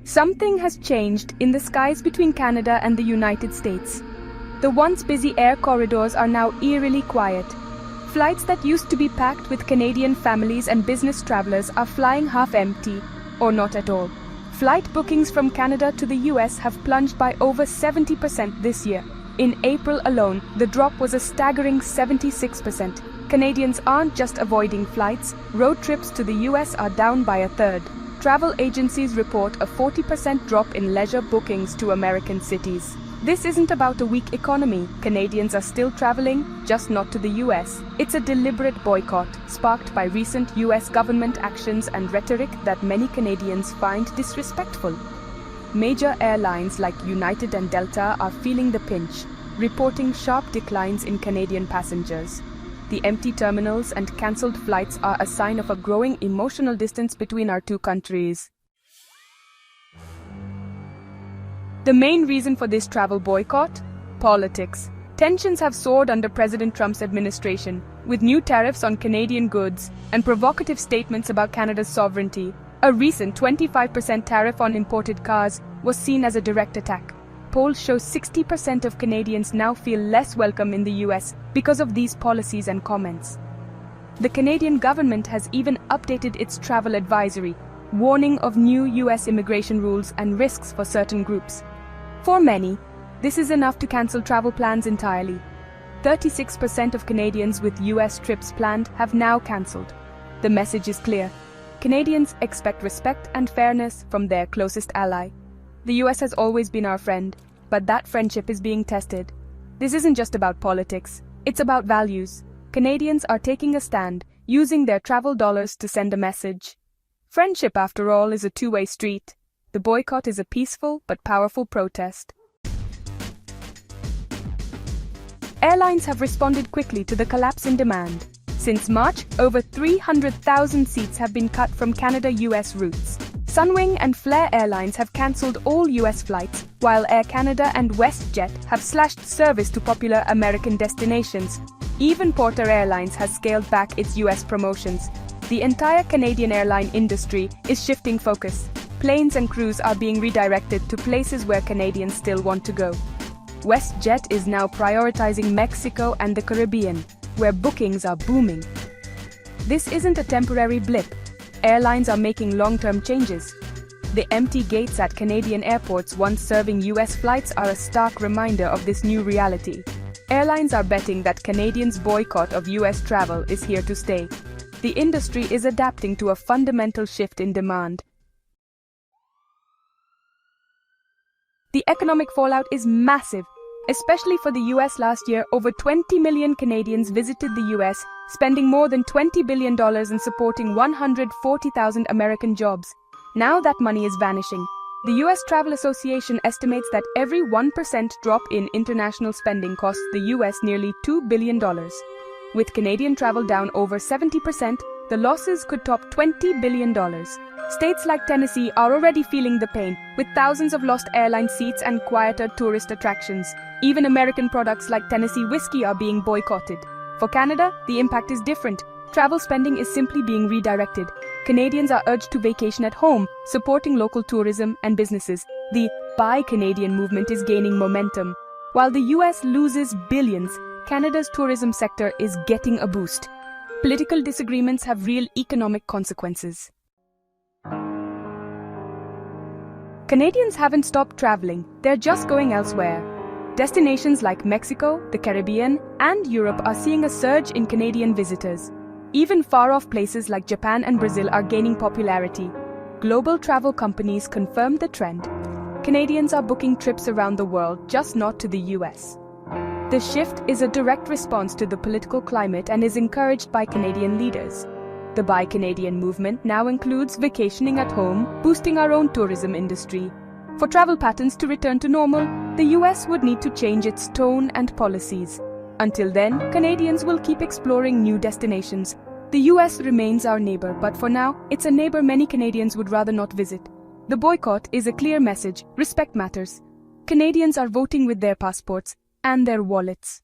Something has changed in the skies between Canada and the United States. The once busy air corridors are now eerily quiet. Flights that used to be packed with Canadian families and business travelers are flying half empty, or not at all. Flight bookings from Canada to the US have plunged by over 70% this year. In April alone, the drop was a staggering 76%. Canadians aren't just avoiding flights, road trips to the US are down by a third. Travel agencies report a 40% drop in leisure bookings to American cities. This isn't about a weak economy. Canadians are still traveling, just not to the US. It's a deliberate boycott, sparked by recent US government actions and rhetoric that many Canadians find disrespectful. Major airlines like United and Delta are feeling the pinch, reporting sharp declines in Canadian passengers. The empty terminals and cancelled flights are a sign of a growing emotional distance between our two countries. The main reason for this travel boycott? Politics. Tensions have soared under President Trump's administration, with new tariffs on Canadian goods and provocative statements about Canada's sovereignty. A recent 25% tariff on imported cars was seen as a direct attack. Polls show 60% of Canadians now feel less welcome in the US because of these policies and comments. The Canadian government has even updated its travel advisory, warning of new US immigration rules and risks for certain groups. For many, this is enough to cancel travel plans entirely. 36% of Canadians with US trips planned have now cancelled. The message is clear. Canadians expect respect and fairness from their closest ally. The US has always been our friend, but that friendship is being tested. This isn't just about politics, it's about values. Canadians are taking a stand, using their travel dollars to send a message. Friendship, after all, is a two-way street. The boycott is a peaceful but powerful protest. Airlines have responded quickly to the collapse in demand. Since March, over 300,000 seats have been cut from Canada-US routes. Sunwing and Flair Airlines have cancelled all US flights, while Air Canada and WestJet have slashed service to popular American destinations. Even Porter Airlines has scaled back its US promotions. The entire Canadian airline industry is shifting focus. Planes and crews are being redirected to places where Canadians still want to go. WestJet is now prioritizing Mexico and the Caribbean, where bookings are booming. This isn't a temporary blip. Airlines are making long-term changes. The empty gates at Canadian airports once serving US flights are a stark reminder of this new reality. Airlines are betting that Canadians' boycott of US travel is here to stay. The industry is adapting to a fundamental shift in demand. The economic fallout is massive, especially for the US. Last year, over 20 million Canadians visited the US, spending more than $20 billion and supporting 140,000 American jobs. Now that money is vanishing. The US Travel Association estimates that every 1% drop in international spending costs the US nearly $2 billion. With Canadian travel down over 70%, the losses could top $20 billion. States like Tennessee are already feeling the pain, with thousands of lost airline seats and quieter tourist attractions. Even American products like Tennessee whiskey are being boycotted. For Canada, the impact is different. Travel spending is simply being redirected. Canadians are urged to vacation at home, supporting local tourism and businesses. The Buy Canadian movement is gaining momentum. While the US loses billions, Canada's tourism sector is getting a boost. Political disagreements have real economic consequences. Canadians haven't stopped traveling, they're just going elsewhere. Destinations like Mexico, the Caribbean, and Europe are seeing a surge in Canadian visitors. Even far-off places like Japan and Brazil are gaining popularity. Global travel companies confirm the trend. Canadians are booking trips around the world, just not to the US. The shift is a direct response to the political climate and is encouraged by Canadian leaders. The Buy Canadian movement now includes vacationing at home, boosting our own tourism industry. For travel patterns to return to normal, the US would need to change its tone and policies. Until then, Canadians will keep exploring new destinations. The US remains our neighbor, but for now, it's a neighbor many Canadians would rather not visit. The boycott is a clear message: respect matters. Canadians are voting with their passports and their wallets.